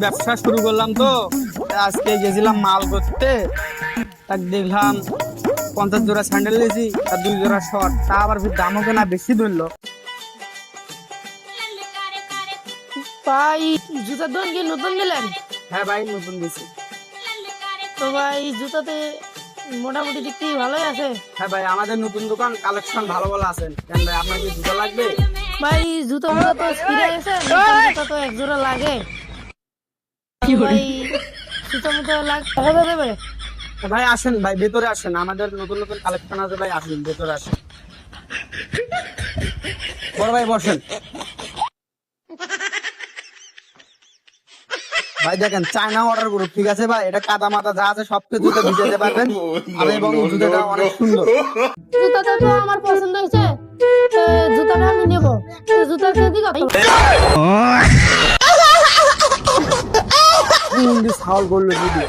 ব্যবসা শুরু করলাম তো আজকে গেছিলাম মাল করতে, তাক দেখলাম 50 জোড়া স্যান্ডেল নিয়েছি আর 2 জোড়া শর্ট, তা আবার দামও কেনা বেশি ধরলো। ভাই জুতার দোকান কি নতুন দিলেন? হ্যাঁ ভাই নতুন দিয়েছি। তো ভাই জুতাতে মোটামুটি দেখতে ভালোই আছে। হ্যাঁ ভাই আমাদের নতুন দোকান, কালেকশন ভালো ভালো আছে। কেন ভাই আপনার কি জুতো লাগবে? ভাই জুতো মোটা তো ছিঁড়ে গেছে, নতুন জুতা তো এক জোড়া লাগে। ভাই জুতো মতো দেখা যাবে? ভাই আসেন, ভাই ভেতরে আসেন, আমাদের নতুন নতুন কালেকশন আছে ভাই, আসেন ভেতরে আসেন। বড় ভাই বসেন। ভাই দেখেন চায়না অর্ডার গ্রুপ, ঠিক আছে ভাই, এটা কাদা মাথা যা আছে সব কিছুতে ভিজাতে পারবেন আর এবং জুতোটা অনেক সুন্দর। জুতাটা তো আমার পছন্দ হয়েছে, জুতাটা আমি নেবো। জুতার কেজি কত? সাউল করলো ভিডিও